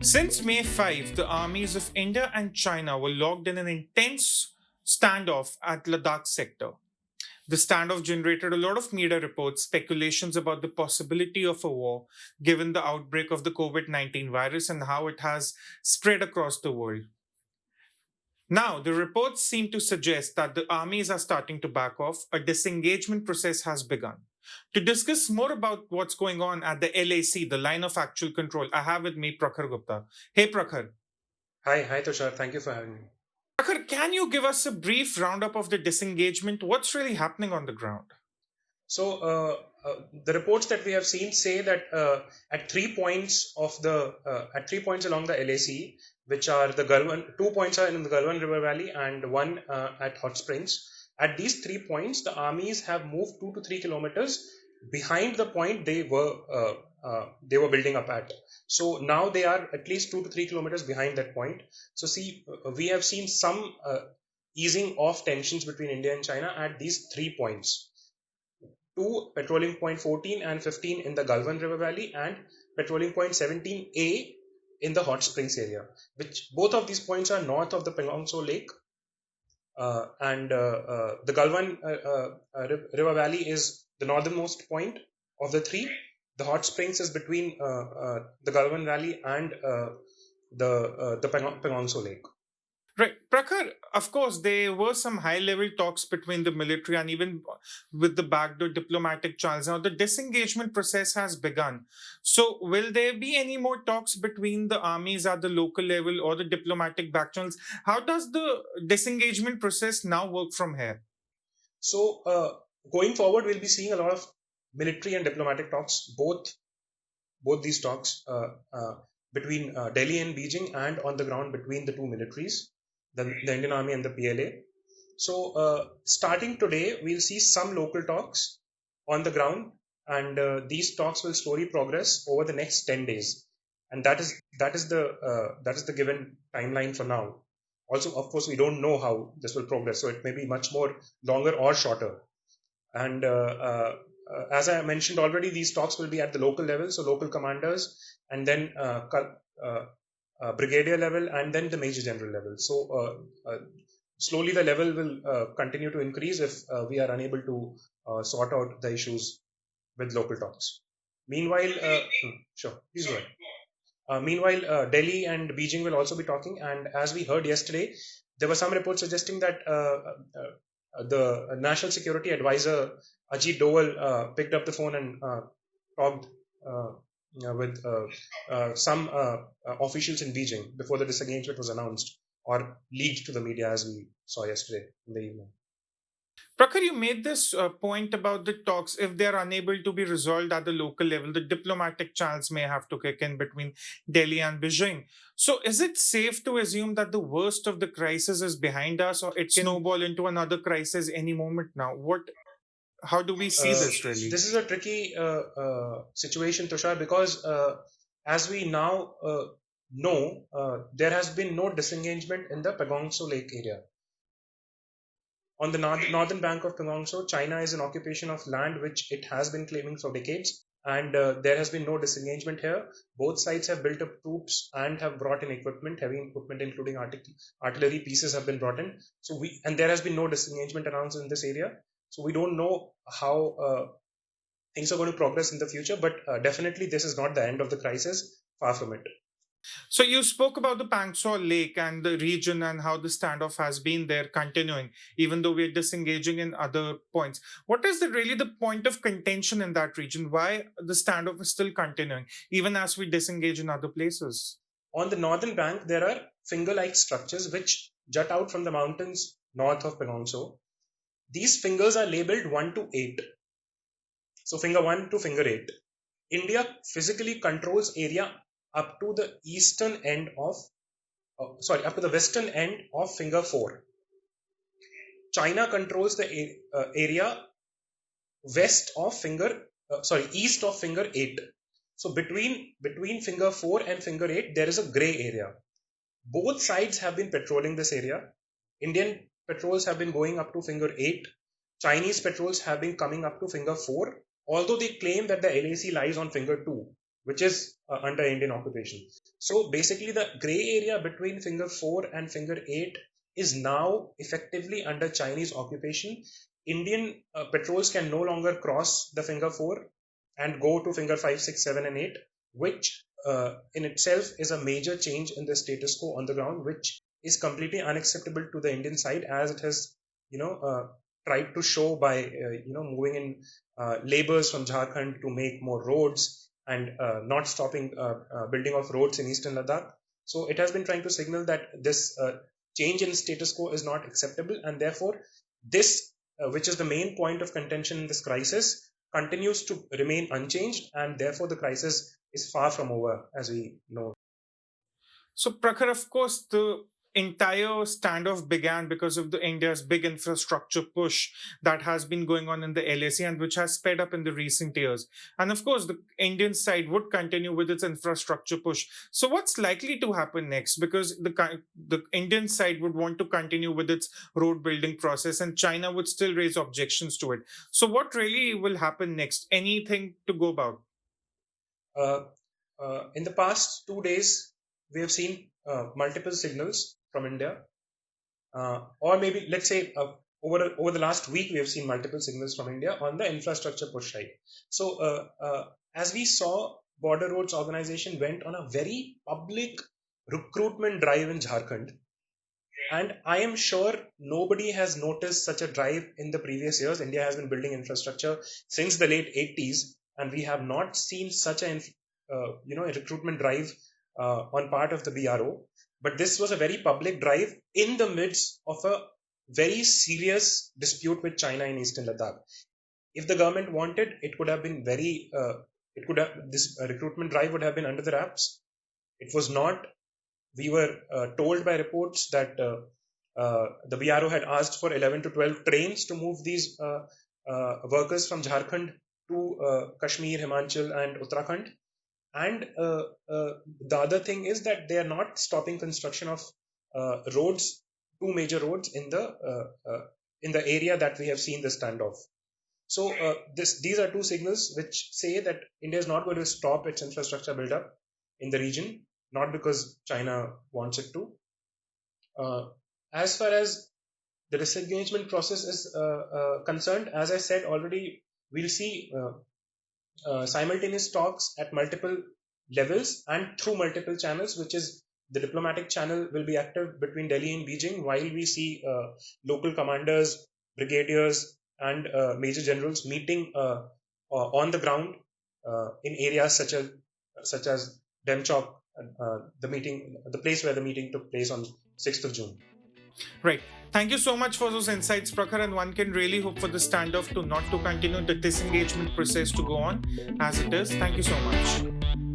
Since May 5, the armies of India and China were locked in an intense standoff at Ladakh sector. The standoff generated a lot of media reports, speculations about the possibility of a war, given the outbreak of the COVID 19 virus and how it has spread across the world. Now, the reports seem to suggest that the armies are starting to back off. A disengagement process has begun. To discuss more about what's going on at the LAC, the line of actual control, I have with me Prakhar Gupta. Hey, Prakhar. Hi, Tushar. Thank you for having me. Prakhar, can you give us a brief roundup of the disengagement? What's really happening on the ground? The reports that we have seen say that at 3 points along the LAC, which are the Galwan, 2 points are in the Galwan River Valley and one at Hot Springs. At these 3 points, the armies have moved 2 to 3 kilometers behind the point they were building up at. So now they are at least 2 to 3 kilometers behind that point. So we have seen some easing of tensions between India and China at these 3 points. Two patrolling point 14 and 15 in the Galwan River Valley and patrolling point 17A in the Hot Springs area, which both of these points are north of the Pengong Tso Lake. And the Galwan River Valley is the northernmost point of the three. The Hot Springs is between the Galwan Valley and the Pengong Tso Lake. Right. Prakhar, of course, there were some high level talks between the military and even with the backdoor diplomatic channels. Now, the disengagement process has begun. So, will there be any more talks between the armies at the local level or the diplomatic back channels? How does the disengagement process now work from here? So going forward, we'll be seeing a lot of military and diplomatic talks, both these talks between Delhi and Beijing, and on the ground between the two militaries, the Indian Army and the PLA. So starting today, we'll see some local talks on the ground, and these talks will slowly progress over the next 10 days, and that is the given timeline for now. Also, of course, we don't know how this will progress, so it may be much more longer or shorter. And as I mentioned already, these talks will be at the local level, so local commanders, and then brigadier level, and then the major general level. So slowly the level will continue to increase if we are unable to sort out the issues with local talks. Meanwhile, sure, please go ahead. Meanwhile, Delhi and Beijing will also be talking, and as we heard yesterday, there were some reports suggesting that the National Security Advisor Ajit Doval picked up the phone and talked with some officials in Beijing before the disengagement was announced or leaked to the media, as we saw yesterday in the evening. Prakhar, you made this point about the talks. If they are unable to be resolved at the local level, the diplomatic channels may have to kick in between Delhi and Beijing. So, is it safe to assume that the worst of the crisis is behind us, or it can snowball into another crisis any moment now? How do we see this really? This is a tricky situation, Tushar, because as we now know, there has been no disengagement in the Pagong Tso Lake area. On the northern bank of Pagong Tso, China is in occupation of land which it has been claiming for decades, and there has been no disengagement here. Both sides have built up troops and have brought in equipment, heavy equipment, including artillery pieces, have been brought in. And there has been no disengagement announced in this area. So we don't know how things are going to progress in the future, but definitely this is not the end of the crisis. Far from it. So you spoke about the Pangsaw Lake and the region and how the standoff has been there continuing, even though we're disengaging in other points. What is really the point of contention in that region? Why the standoff is still continuing, even as we disengage in other places? On the northern bank, there are finger-like structures which jut out from the mountains north of Pagong Tso. These fingers are labeled 1 to 8. So finger 1 to finger 8. India physically controls area up to the up to the western end of finger 4. China controls the area east of finger 8. So between finger 4 and finger 8, there is a gray area. Both sides have been patrolling this area. Indian patrols have been going up to finger 8. Chinese patrols have been coming up to finger 4, although they claim that the LAC lies on finger 2, which is under Indian occupation. So basically, the gray area between Finger 4 and Finger 8 is now effectively under Chinese occupation. Indian patrols can no longer cross the Finger 4 and go to Finger 5, 6, 7, and 8, which in itself is a major change in the status quo on the ground, which is completely unacceptable to the Indian side, as it has, tried to show by, moving in laborers from Jharkhand to make more roads and not stopping building of roads in eastern Ladakh. So it has been trying to signal that this change in status quo is not acceptable, and therefore this, which is the main point of contention in this crisis, continues to remain unchanged, and therefore the crisis is far from over, as we know. So, Prakhar, of course, the entire standoff began because of the India's big infrastructure push that has been going on in the LAC and which has sped up in the recent years. And of course, the Indian side would continue with its infrastructure push. So, what's likely to happen next? Because the Indian side would want to continue with its road building process, and China would still raise objections to it. So, what really will happen next? Anything to go about? In the past 2 days, we have seen multiple signals from India, or maybe let's say over the last week, we have seen multiple signals from India on the infrastructure push side. So, as we saw, Border Roads Organization went on a very public recruitment drive in Jharkhand, and I am sure nobody has noticed such a drive in the previous years. India has been building infrastructure since the late 80s, and we have not seen such a recruitment drive on part of the BRO. But this was a very public drive in the midst of a very serious dispute with China in eastern Ladakh. If the government wanted, it could have been this recruitment drive would have been under the wraps. It was not. We were told by reports that the BRO had asked for 11 to 12 trains to move these workers from Jharkhand to Kashmir, Himachal, and Uttarakhand. And the other thing is that they are not stopping construction of roads, two major roads in the area that we have seen the standoff. So these are two signals which say that India is not going to stop its infrastructure build-up in the region, not because China wants it to. As far as the disengagement process is concerned, as I said already, we'll see simultaneous talks at multiple levels and through multiple channels, which is the diplomatic channel will be active between Delhi and Beijing, while we see local commanders, brigadiers, and major generals meeting on the ground in areas such as Demchok, the place where the meeting took place on 6th of June. Right. Thank you so much for those insights, Prakhar, and one can really hope for the standoff to not to continue the disengagement process to go on as it is. Thank you so much.